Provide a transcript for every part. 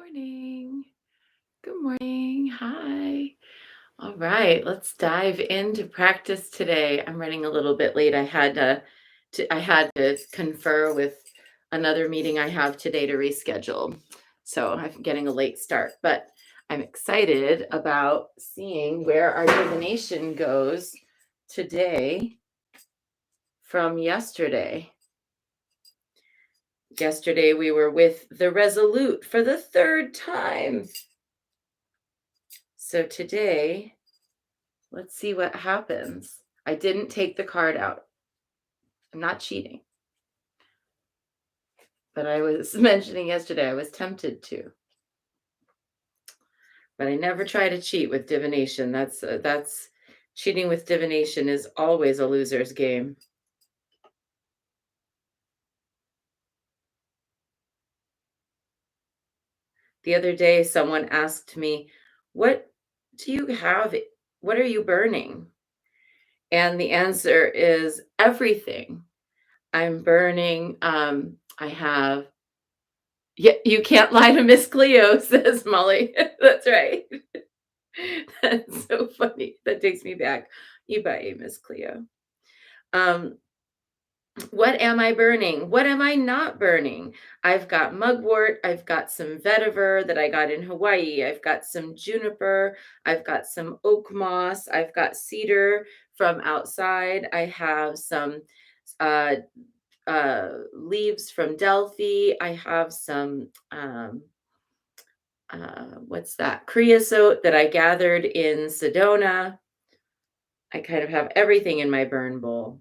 Morning. Good morning. Hi. All right, let's dive into practice today. I'm running a little bit late. I had to confer with another meeting I have today to reschedule. So I'm getting a late start, but I'm excited about seeing where our divination goes today from yesterday. Yesterday we were with the Resolute for the third time. So today, let's see what happens. I didn't take the card out. I'm not cheating. But I was mentioning yesterday I was tempted to. But I never try to cheat with divination. That's cheating with divination is always a loser's game. The other day someone asked me, "What do you have? What are you burning?" And the answer is everything. I'm burning I have. Yeah, you can't lie to Miss Cleo, says Molly. That's right. That's so funny. That takes me back. You bet Miss Cleo. Um, what am I burning? What am I not burning? I've got mugwort. I've got some vetiver that I got in Hawaii. I've got some juniper. I've got some oak moss. I've got cedar from outside. I have some uh, leaves from Delphi. I have some what's that? Creosote that I gathered in Sedona. I kind of have everything in my burn bowl.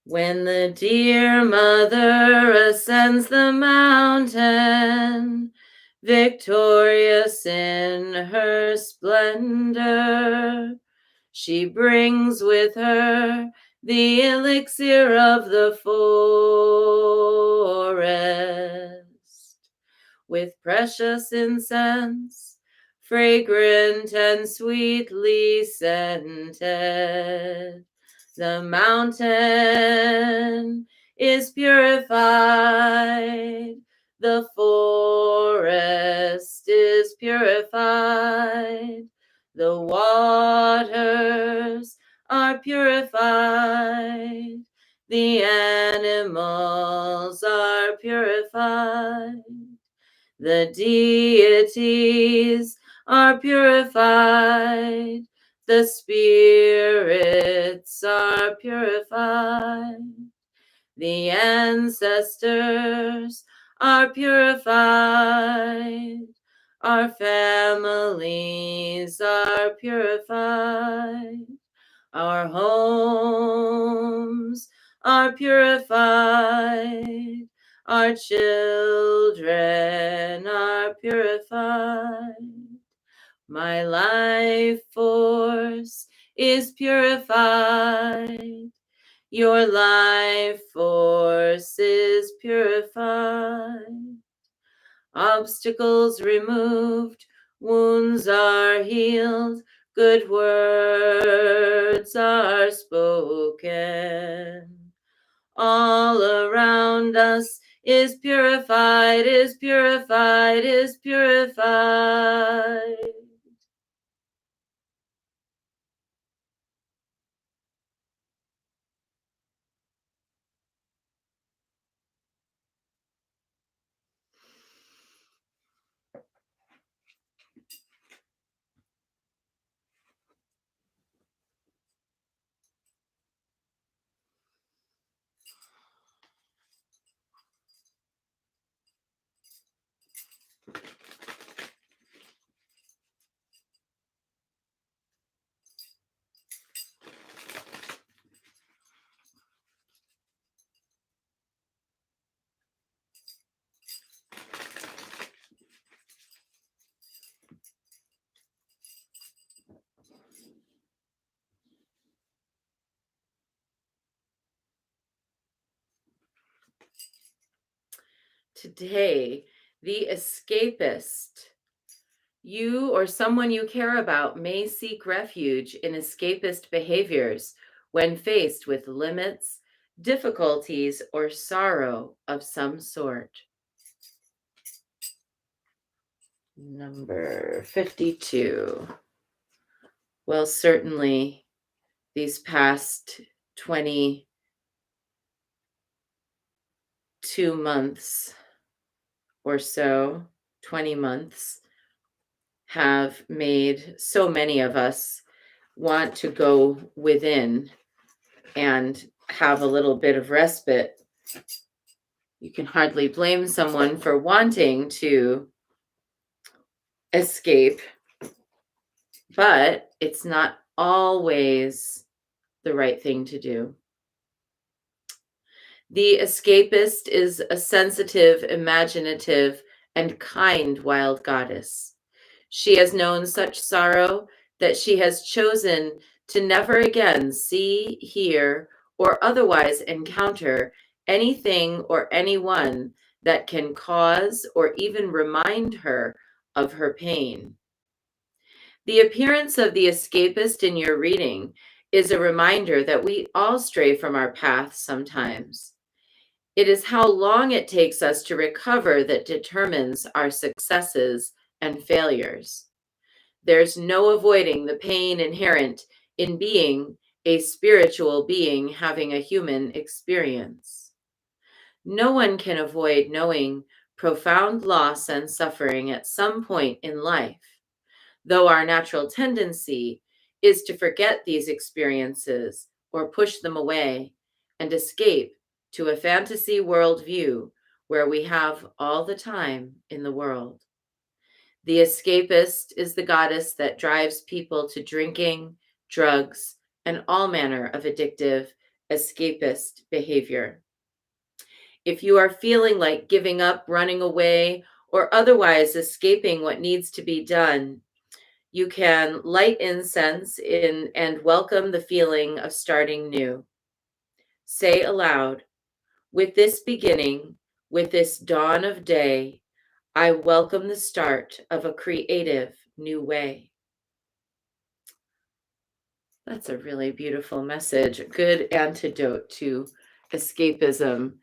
When the dear mother ascends the mountain, victorious in her splendor, she brings with her the elixir of the forest, with precious incense, fragrant and sweetly scented. The mountain is purified, the forest is purified, the waters are purified, the animals are purified, the deities are purified, the spirits are purified, the ancestors are purified, our families are purified, our homes are purified, our children are purified. My life force is purified. Your life force is purified. Obstacles removed, wounds are healed, good words are spoken. All around us is purified, is purified, is purified. Today, the escapist. You or someone you care about may seek refuge in escapist behaviors when faced with limits, difficulties, or sorrow of some sort. Number 52. Well, certainly these past 22 months or so, 20 months, have made so many of us want to go within and have a little bit of respite. You can hardly blame someone for wanting to escape, but it's not always the right thing to do. The escapist is a sensitive, imaginative, and kind wild goddess. She has known such sorrow that she has chosen to never again see, hear, or otherwise encounter anything or anyone that can cause or even remind her of her pain. The appearance of the escapist in your reading is a reminder that we all stray from our path sometimes. It is how long it takes us to recover that determines our successes and failures. There's no avoiding the pain inherent in being a spiritual being having a human experience. No one can avoid knowing profound loss and suffering at some point in life, though our natural tendency is to forget these experiences or push them away and escape to a fantasy worldview where we have all the time in the world. The escapist is the goddess that drives people to drinking, drugs, and all manner of addictive escapist behavior. If you are feeling like giving up, running away, or otherwise escaping what needs to be done, you can light incense in and welcome the feeling of starting new. Say aloud, with this beginning, with this dawn of day, I welcome the start of a creative new way. That's a really beautiful message. A good antidote to escapism.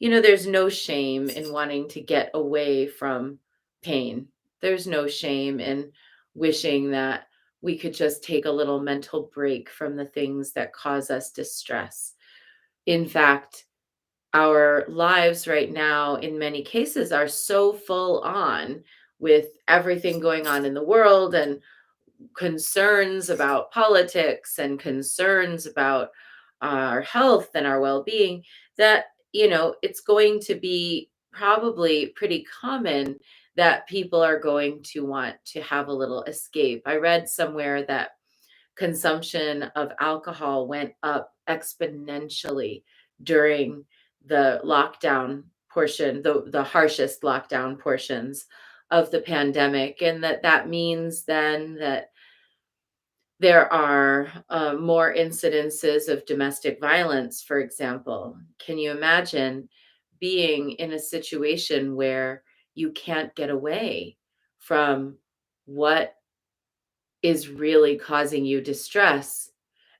There's no shame in wanting to get away from pain. There's no shame in wishing that we could just take a little mental break from the things that cause us distress. In fact, our lives right now, in many cases, are so full on with everything going on in the world and concerns about politics and concerns about our health and our well-being that it's going to be probably pretty common that people are going to want to have a little escape. I read somewhere that consumption of alcohol went up exponentially during the lockdown portion, the harshest lockdown portions of the pandemic, and that means then that there are more incidences of domestic violence, for example. Can you imagine being in a situation where you can't get away from what is really causing you distress?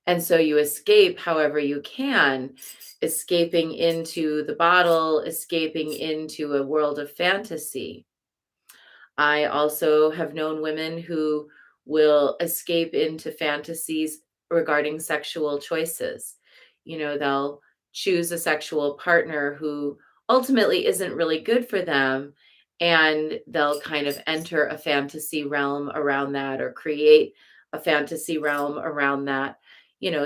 And so you escape however you can, escaping into the bottle, escaping into a world of fantasy. I also have known women who will escape into fantasies regarding sexual choices. They'll choose a sexual partner who ultimately isn't really good for them, and they'll kind of enter a fantasy realm around that or create a fantasy realm around that.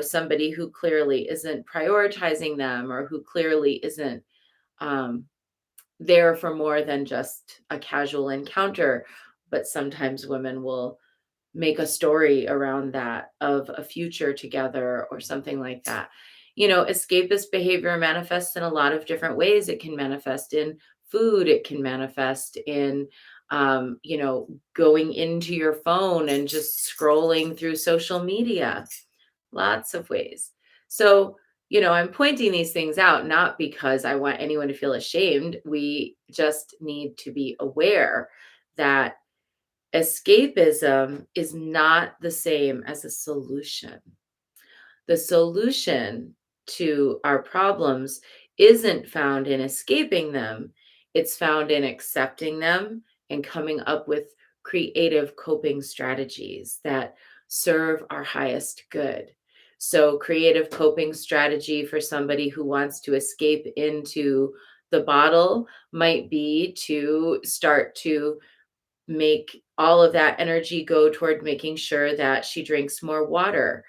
Somebody who clearly isn't prioritizing them or who clearly isn't um, there for more than just a casual encounter, but sometimes women will make a story around that of a future together or something like that. Escapist behavior manifests in a lot of different ways. It can manifest in food, it can manifest in going into your phone and just scrolling through social media. Lots of ways. So, I'm pointing these things out not because I want anyone to feel ashamed. We just need to be aware that escapism is not the same as a solution. The solution to our problems isn't found in escaping them, it's found in accepting them and coming up with creative coping strategies that serve our highest good. So, creative coping strategy for somebody who wants to escape into the bottle might be to start to make all of that energy go toward making sure that she drinks more water.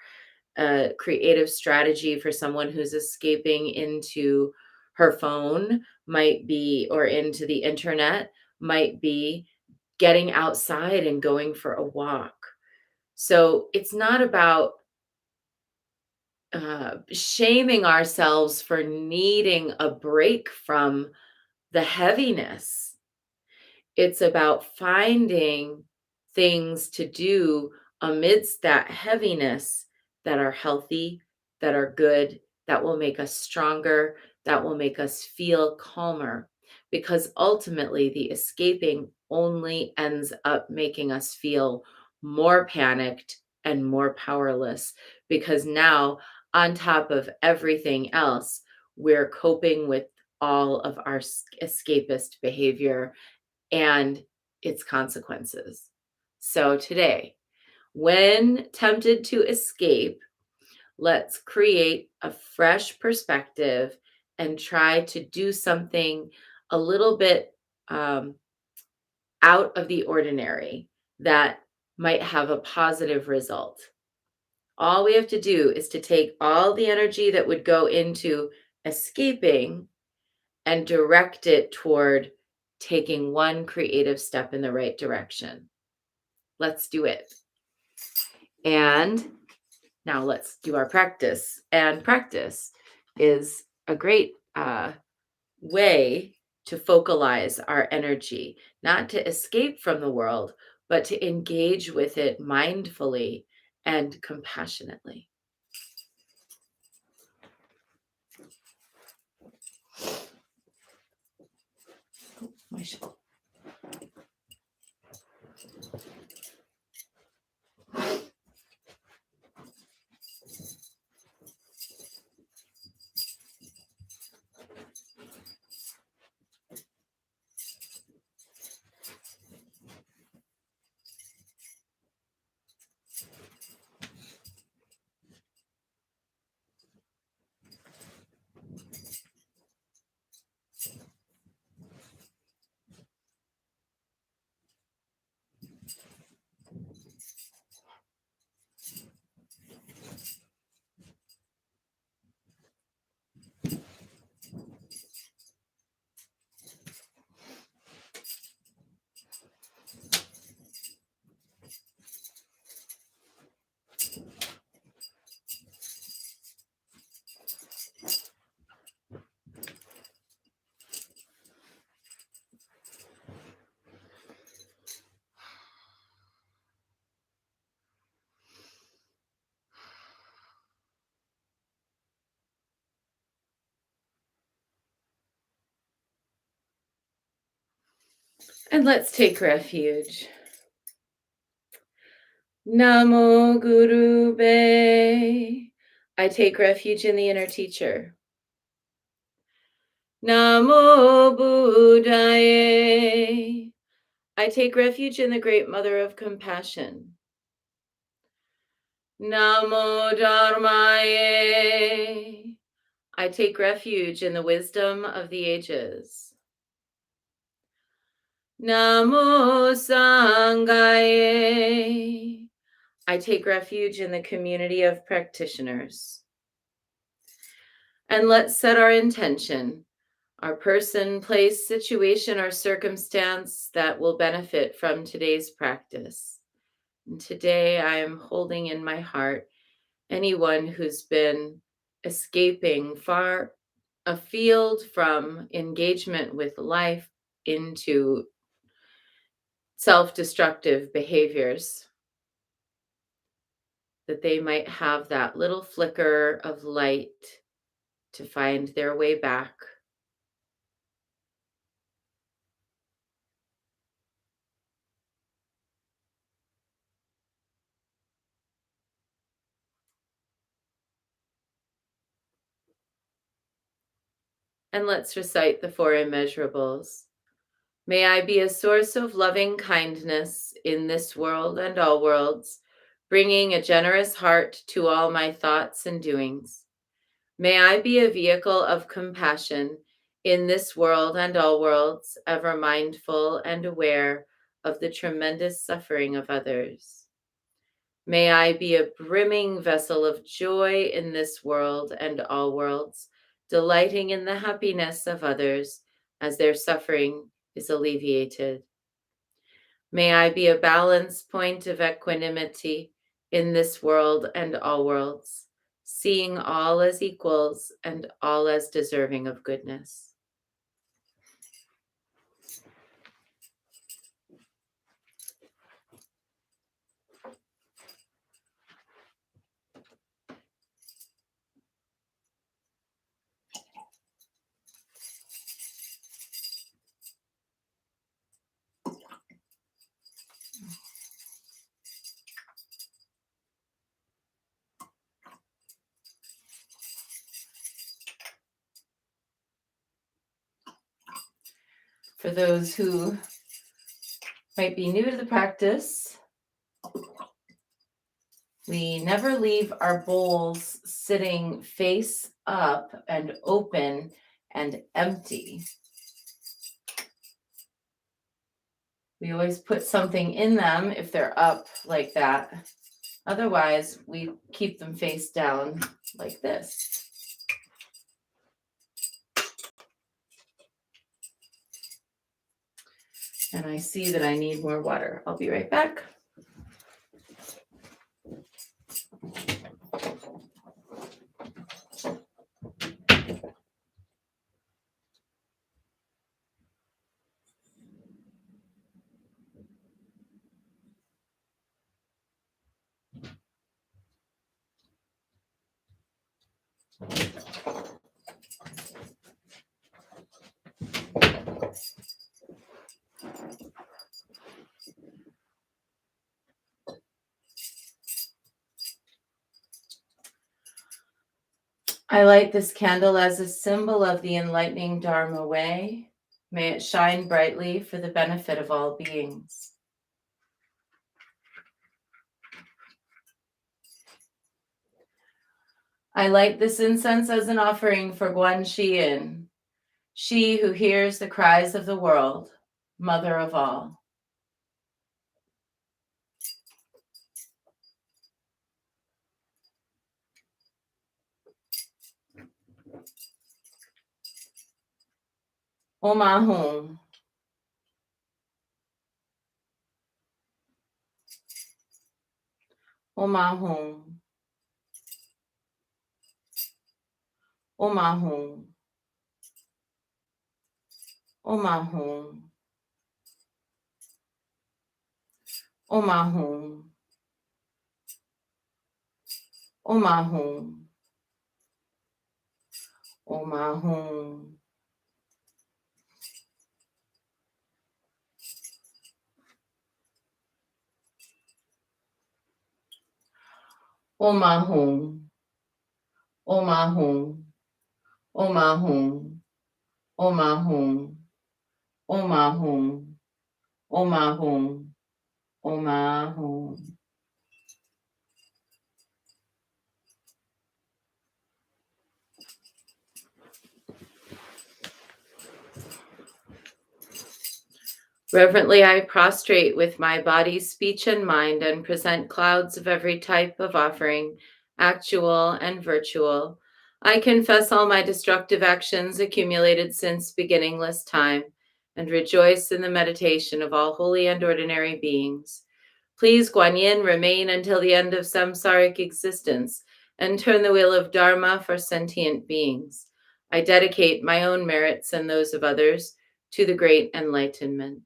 A creative strategy for someone who's escaping into her phone might be, or into the internet, might be getting outside and going for a walk. So it's not about shaming ourselves for needing a break from the heaviness. It's about finding things to do amidst that heaviness that are healthy, that are good, that will make us stronger, that will make us feel calmer. Because ultimately, the escaping only ends up making us feel more panicked and more powerless. Because now, on top of everything else, we're coping with all of our escapist behavior and its consequences. So today, when tempted to escape, let's create a fresh perspective and try to do something a little bit um, out of the ordinary that might have a positive result. All we have to do is to take all the energy that would go into escaping and direct it toward taking one creative step in the right direction. Let's do it. And now let's do our practice. And practice is a great way to focalize our energy, not to escape from the world, but to engage with it mindfully and compassionately. My And let's take refuge. Namo Guru Be. I take refuge in the inner teacher. Namo Buddhaye. I take refuge in the great mother of compassion. Namo Dharmaye. I take refuge in the wisdom of the ages. Namo Sanghaye. I take refuge in the community of practitioners. And let's set our intention, our person, place, situation, or circumstance that will benefit from today's practice. And today I am holding in my heart anyone who's been escaping far afield from engagement with life into self destructive behaviors, that they might have that little flicker of light to find their way back. And let's recite the four immeasurables. May I be a source of loving kindness in this world and all worlds, bringing a generous heart to all my thoughts and doings. May I be a vehicle of compassion in this world and all worlds, ever mindful and aware of the tremendous suffering of others. May I be a brimming vessel of joy in this world and all worlds, delighting in the happiness of others as their suffering is alleviated. May I be a balance point of equanimity in this world and all worlds, seeing all as equals and all as deserving of goodness. For those who might be new to the practice, we never leave our bowls sitting face up and open and empty. We always put something in them if they're up like that. Otherwise, we keep them face down like this. And I see that I need more water. I'll be right back. I light this candle as a symbol of the enlightening Dharma way. May it shine brightly for the benefit of all beings. I light this incense as an offering for Guan Xiyin, she who hears the cries of the world, mother of all. Om Ahum. Om Ahum. Om Ahum. Om Ahum. Om Ahum. Om Ahum. Om Ahum. Om Ahum. Om Ahum. Om Ahum. Om Ahum. Om Ahum. Om Ahum. Om Ahum. Reverently, I prostrate with my body, speech, and mind and present clouds of every type of offering, actual and virtual. I confess all my destructive actions accumulated since beginningless time and rejoice in the meditation of all holy and ordinary beings. Please, Guan Yin, remain until the end of samsaric existence and turn the wheel of Dharma for sentient beings. I dedicate my own merits and those of others to the great enlightenment.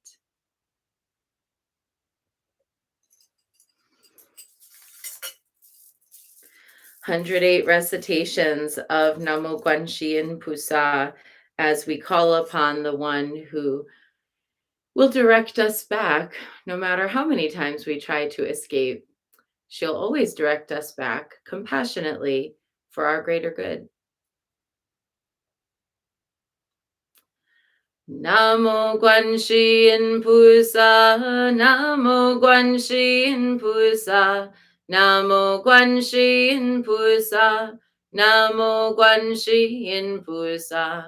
108 recitations of Namo Guanxin Pusa as we call upon the one who will direct us back no matter how many times we try to escape. She'll always direct us back compassionately for our greater good. Namo Guanxi Yin Pusa, Namo Guanxi Yin Pusa, Namo Guanxi Yin Pusa, Namo Guanxi Yin Pusa,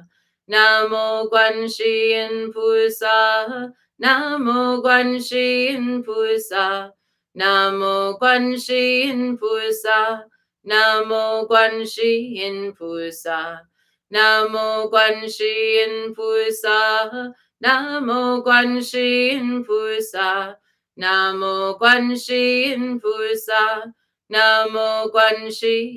Namo Guanxi Yin Pusa, Namo Guanxi Yin Pusa, Namo Guanxi Yin Pusa, Namo Guanxi Yin Pusa. Namo Guanxi Yin Pusa, Namo Guanxi Yin Pusa, Namo Guanxi Yin Pusa, Namo Guanxi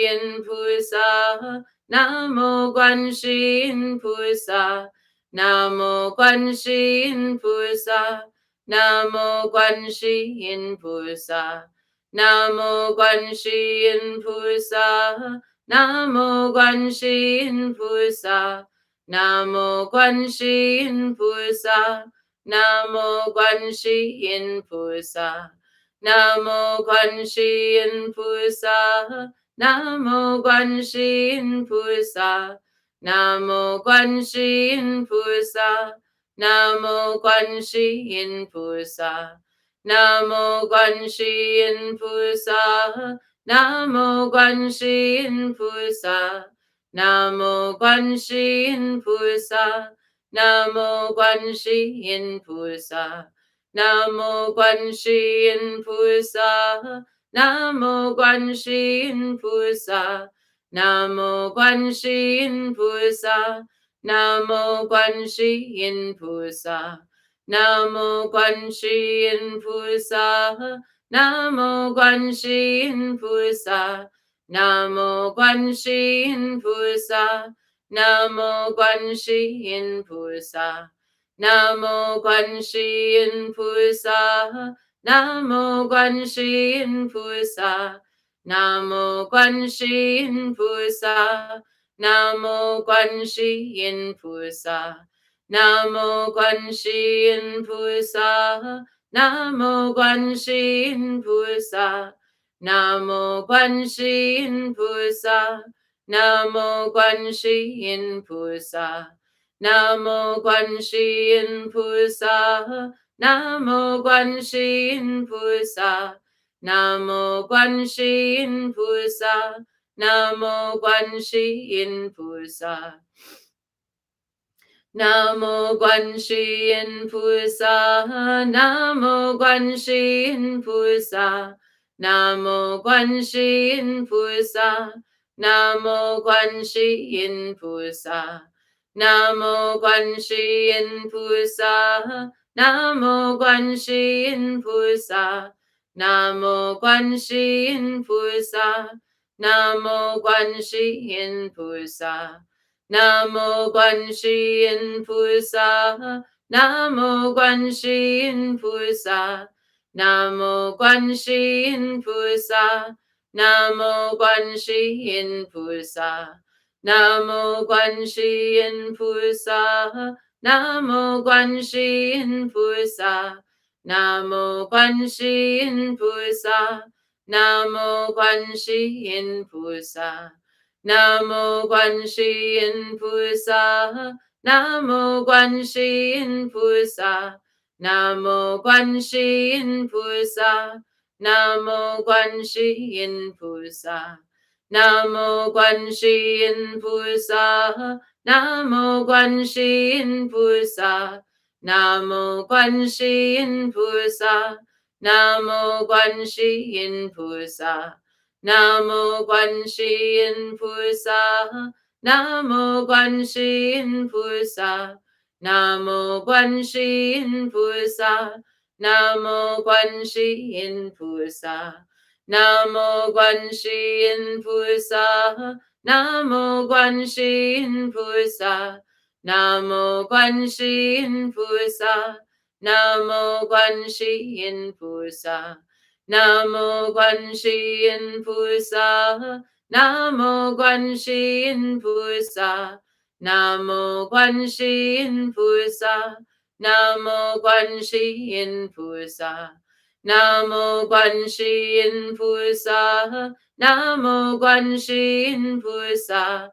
Yin Pusa, Namo Guanxi Yin Pusa, Namo Guanxi Yin Pusa, Namo Guanxi Yin Pusa, Namo Guanxi Yin Pusa. Namo Guanxi Yin Pusa, Namo Guanxi Yin Pusa, Namo Guanxi Yin Pusa, Namo Guanxi Yin Pusa, Namo Guanxi Yin Pusa, Namo Guanxi Yin Pusa, Namo Guanxi Yin Pusa, Namo Guanxi Yin Pusa. Namo Guanxi Yin Pusa, Namo Guanxi Yin Pusa, Namo Guanxi Yin Pusa, Namo Guanxi Yin Pusa, Namo Guanxi Yin Pusa, Namo Guanxi Yin Pusa, Namo Guanxi Yin Pusa, Namo Guanxi Yin Pusa. Namo Guanxi Yin Pusa, Namo Guanxi Yin Pusa, Namo Guanxi Yin Pusa, Namo Guanxi Yin Pusa, Namo Guanxi Yin Pusa, Namo Guanxi Yin Pusa, Namo Guanxi Yin Pusa, Namo Guanxi Yin Pusa. Namo Guanxi Yin Pusa, Namo Guanxi Yin Pusa, Namo Guanxi Yin Pusa, Namo Guanxi Yin Pusa, Namo Guanxi Yin Pusa, Namo Guanxi Yin Pusa, Namo Guanxi Yin Pusa, Namo Guanxi Yin Pusa. Namo Guanxi Yin Pusa, Namo Guanxi Yin Pusa, Namo Guanxi Yin Pusa, Namo Guanxi Yin Pusa, Namo Guanxi Yin Pusa, Namo Guanxi Yin Pusa, Namo Guanxi Yin Pusa, Namo Guanxi Yin Pusa. Namo Guanxi Yin Pusa, Namo Guanxi Yin Pusa, Namo Guanxi Yin Pusa, Namo Guanxi Yin Pusa, Namo Guanxi Yin Pusa, Namo Guanxi Yin Pusa, Namo Guanxi Yin Pusa, Namo Guanxi Yin Pusa. Namo Guanxi Yin Pusa, Namo Guanxi Yin Pusa, Namo Guanxi Yin Pusa, Namo Guanxi Yin Pusa, Namo Guanxi Yin Pusa, Namo Guanxi Yin Pusa, Namo Guanxi Yin Pusa, Namo Guanxi Yin Pusa. Namo Guanxi Yin Pusa, Namo Guanxi Yin Pusa, Namo Guanxi Yin Pusa, Namo Guanxi Yin Pusa, Namo Guanxi Yin Pusa, Namo Guanxi Yin Pusa, Namo Guanxi Yin Pusa, Namo Guanxi Yin Pusa. Namo Guanxi Yin Pusa, Namo Guanxi Yin Pusa, Namo Guanxi Yin Pusa, Namo Guanxi Yin Pusa, Namo Guanxi Yin Pusa, Namo Guanxi Yin Pusa,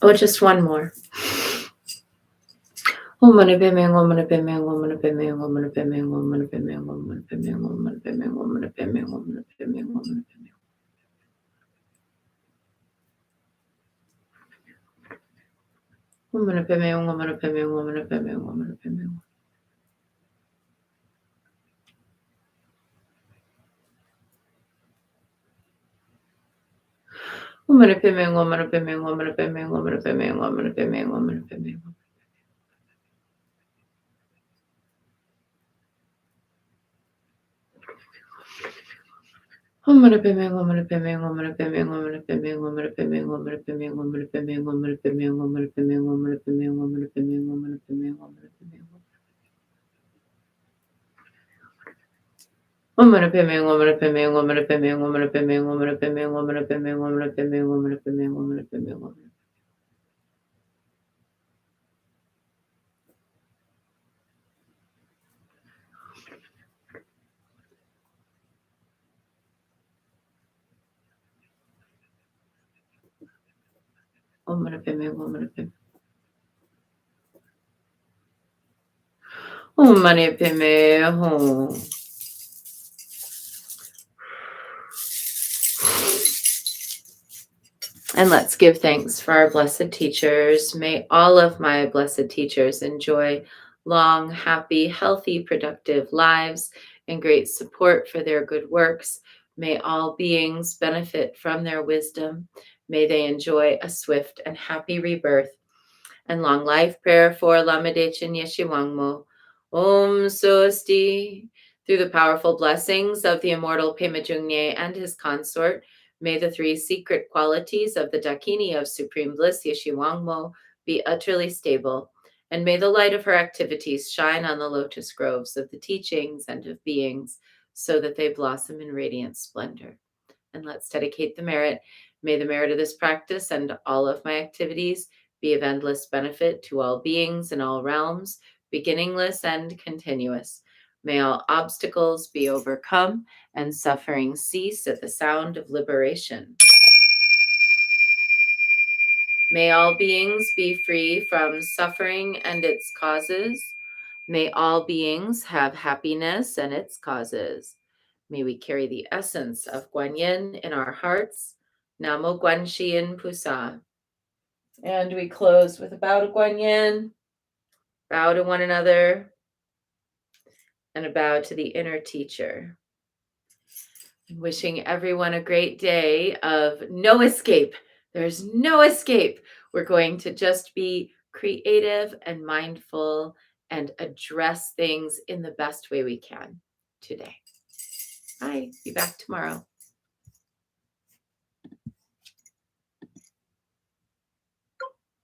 Oh, just one more. And let's give thanks for our blessed teachers. May all of my blessed teachers enjoy long, happy, healthy, productive lives and great support for their good works. May all beings benefit from their wisdom. May they enjoy a swift and happy rebirth. And long life prayer for Lamadechin Yeshiwangmo. Om Sosti. Through the powerful blessings of the immortal Pema Jungye and his consort, may the three secret qualities of the Dakini of Supreme Bliss Yeshiwangmo be utterly stable, and may the light of her activities shine on the lotus groves of the teachings and of beings, so that they blossom in radiant splendor. And let's dedicate the merit. May the merit of this practice and all of my activities be of endless benefit to all beings in all realms, beginningless and continuous. May all obstacles be overcome and suffering cease at the sound of liberation. May all beings be free from suffering and its causes. May all beings have happiness and its causes. May we carry the essence of Guanyin in our hearts. Namo Guanxin Pusa. And we close with a bow to Guanyin. Bow to one another and a bow to the inner teacher. Wishing everyone a great day of no escape. There's no escape. We're going to just be creative and mindful and address things in the best way we can today. Bye. Be back tomorrow.